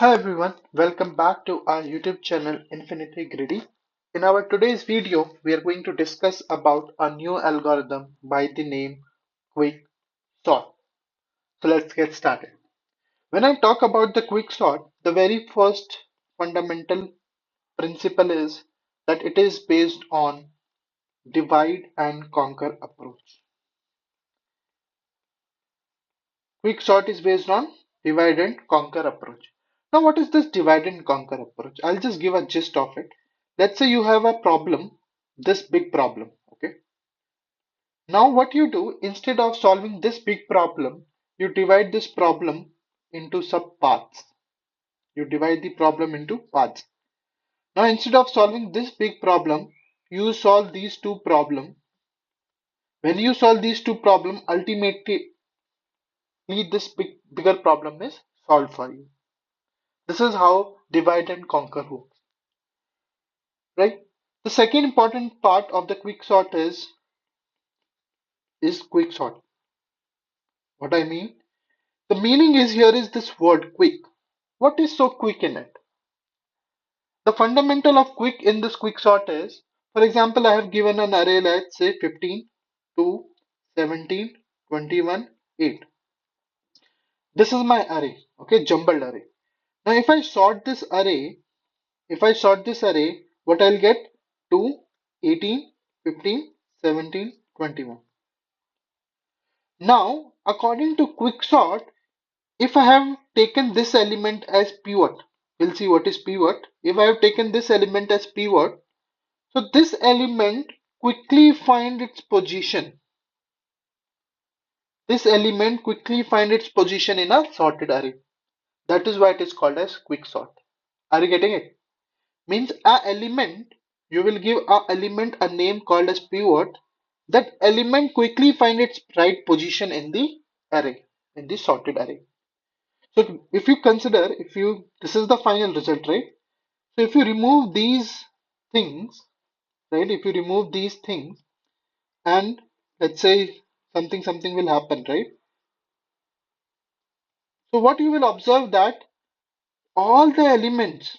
Hi everyone, welcome back to our YouTube channel InfinityGreedy. In our today's video, we are going to discuss about a new algorithm by the name quick sort. So let's get started. When I talk about the quick sort, the very first fundamental principle is that it is based on divide and conquer approach. Quick sort is based on divide and conquer approach. Now, what is this divide and conquer approach? I'll just give a gist of it. Let's say you have a problem, this big problem. Okay. Now, what you do instead of solving this big problem, you divide this problem into subparts. You divide the problem into parts. Now, instead of solving this big problem, you solve these two problems. When you solve these two problems, ultimately this bigger problem is solved for you. This is how divide and conquer works, right? The second important part of the quick sort is quick sort. What I mean, the meaning is here is this word quick. What is so quick in it? The fundamental of quick in this quick sort is, for example, I have given an array, let's say 15, 2, 17, 21, 8. This is my array, okay, jumbled array. Now, if I sort this array, what I'll get? 2, 18, 15, 17, 21. Now, according to quicksort, if I have taken this element as pivot, we'll see what is pivot. If I have taken this element as pivot, so this element quickly find its position. This element quickly find its position in a sorted array. That is why it is called as quicksort. Are you getting it? Means a element, you will give a element a name called as pivot. That element quickly find its right position in the array, in the sorted array. So if you consider, this is the final result, right? So if you remove these things, right? If you remove these things and let's say something will happen, right? So what you will observe that all the elements,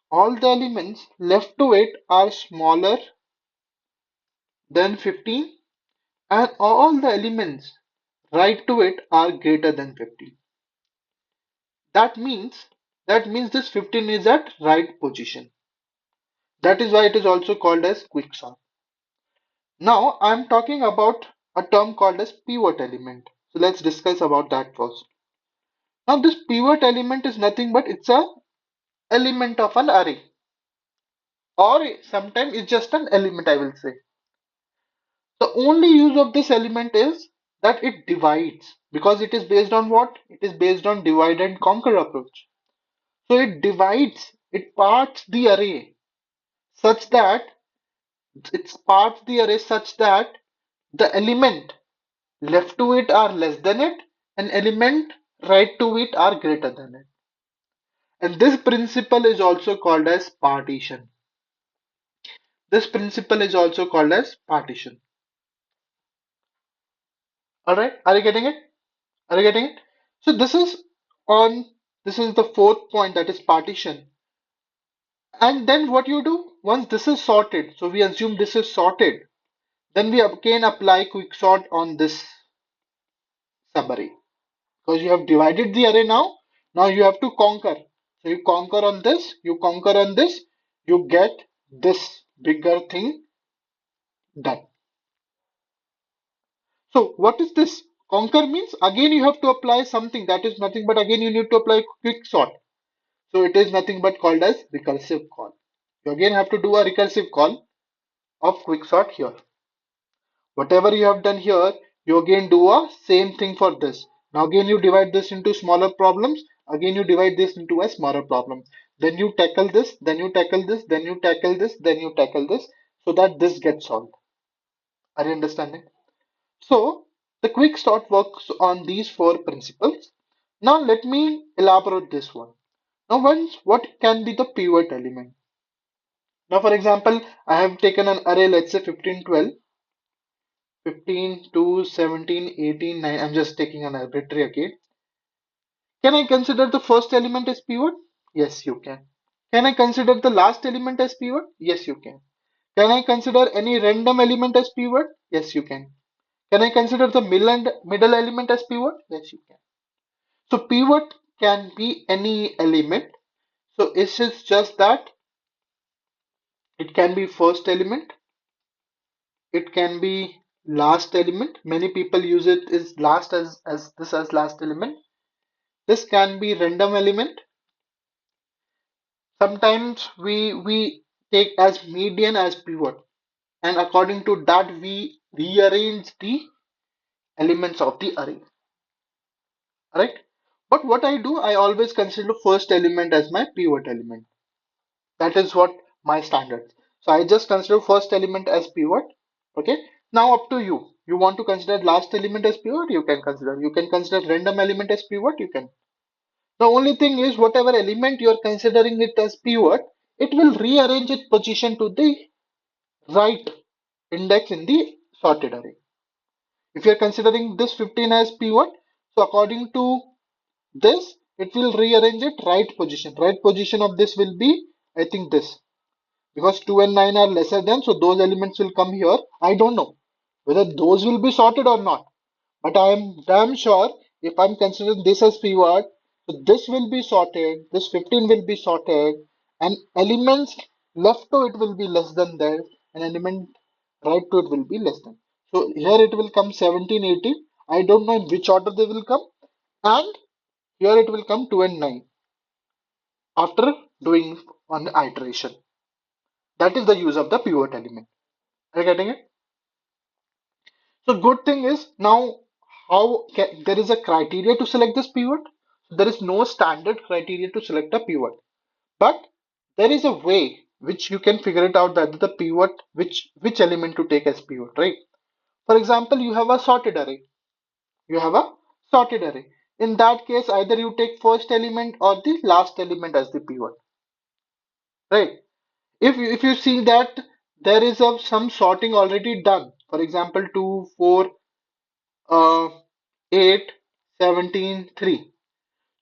all the elements left to it are smaller than 15 and all the elements right to it are greater than 15. That means this 15 is at right position. That is why it is also called as quicksort. Now I'm talking about a term called as pivot element. So let's discuss about that first. Now this pivot element is nothing but it's a element of an array, or sometimes it's just an element, I will say. The only use of this element is that it divides, because it is based on what? It is based on divide and conquer approach. So it divides, it parts the array such that the element left to it are less than it and element right to it are greater than it. And this principle is also called as partition. This principle is also called as partition. Alright, are you getting it? Are you getting it? So this is the fourth point, that is partition. And then what you do, once this is sorted, so we assume this is sorted, then we can apply quicksort on this subarray. Because you have divided the array now. Now you have to conquer. So you conquer on this, you conquer on this, you get this bigger thing done. So what is this? Conquer means again you have to apply something, that is nothing but again you need to apply quick sort. So it is nothing but called as recursive call. You again have to do a recursive call of quick sort here. Whatever you have done here, you again do a same thing for this. Now again you divide this into smaller problems. Again you divide this into a smaller problem. Then you tackle this, then you tackle this, then you tackle this, then you tackle this, so that this gets solved. Are you understanding? So the quick sort works on these four principles. Now let me elaborate this one. Now once, what can be the pivot element? Now for example, I have taken an array, let's say 15, 12. 15 to 17, 18, 9. I'm just taking an arbitrary again. Can I consider the first element as pivot? Yes, you can. Can I consider the last element as pivot? Yes, you can. Can I consider any random element as pivot? Yes, you can. Can I consider the middle element as pivot? Yes, you can. So pivot can be any element. So it's just that it can be first element, it can be last element. Many people use it as last as last element. This can be random element. Sometimes we take as median as pivot, and according to that we rearrange the elements of the array. Right? But what I do, I always consider first element as my pivot element. That is what my standard. So I just consider first element as pivot. Okay. Now up to you. You want to consider last element as pivot, you can consider. You can consider random element as pivot, you can. The only thing is whatever element you are considering it as pivot, it will rearrange its position to the right index in the sorted array. If you are considering this 15 as pivot, so according to this, it will rearrange it right position. Right position of this will be, I think this. Because 2 and 9 are lesser than, so those elements will come here. I don't know whether those will be sorted or not, but I am damn sure if I'm considering this as pivot, so this will be sorted, this 15 will be sorted, and elements left to it will be less than that, and element right to it will be less than. So here it will come 17, 18. I don't know in which order they will come, and here it will come 2 and 9 after doing one iteration. That is the use of the pivot element. Are you getting it? So good thing is now there is a criteria to select this pivot. There is no standard criteria to select a pivot, but there is a way which you can figure it out that the pivot which element to take as pivot, right? For example, you have a sorted array. You have a sorted array. In that case, either you take first element or the last element as the pivot, right? If you see that there is some sorting already done, for example, 2, 4, uh, 8, 17, 3.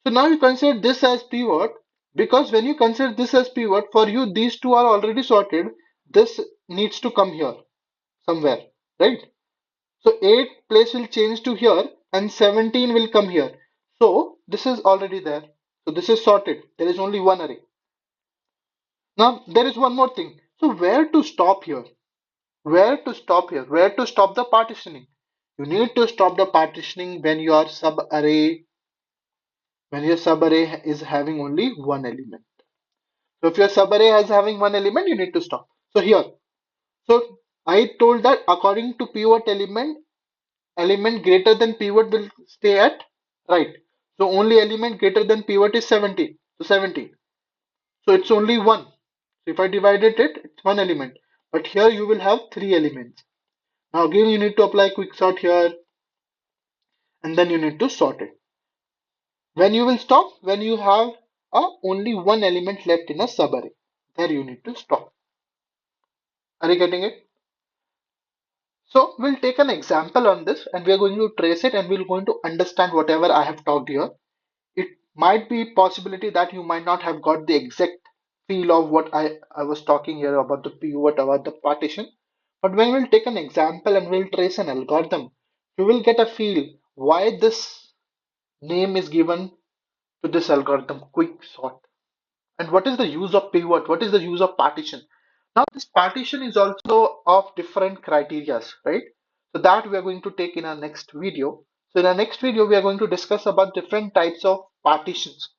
So now you consider this as pivot because when you consider this as pivot, for you these two are already sorted. This needs to come here somewhere, right? So 8 place will change to here and 17 will come here. So this is already there. So this is sorted. There is only one array. Now there is one more thing. So where to stop here? Where to stop here? Where to stop the partitioning? You need to stop the partitioning when your subarray is having only one element. So if your subarray is having one element, you need to stop. So here, so I told that according to pivot element greater than pivot will stay at right. So only element greater than pivot is 17. So 17. So it's only one. So if I divided it, it's one element. But here you will have three elements. Now again you need to apply quick sort here and then you need to sort it. When you will stop? When you have only one element left in a subarray. There you need to stop. Are you getting it? So we'll take an example on this and we're going to trace it and we're going to understand whatever I have talked here. It might be possibility that you might not have got the exact feel of what I was talking here about the pivot, about the partition. But when we'll take an example and we'll trace an algorithm, you will get a feel why this name is given to this algorithm, quick sort. And what is the use of pivot? What is the use of partition? Now, this partition is also of different criterias, right? So that we are going to take in our next video. So in our next video, we are going to discuss about different types of partitions,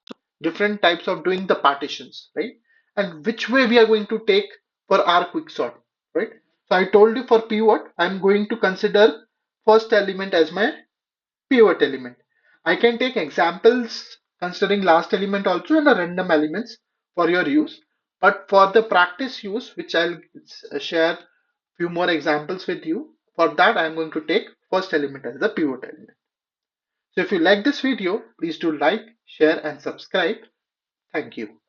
different types of doing the partitions, right? And which way we are going to take for our quick sort, right? So I told you for pivot, I'm going to consider first element as my pivot element. I can take examples considering last element also and the random elements for your use. But for the practice use, which I'll share few more examples with you, for that I'm going to take first element as the pivot element. So if you like this video, please do like, share and subscribe. Thank you.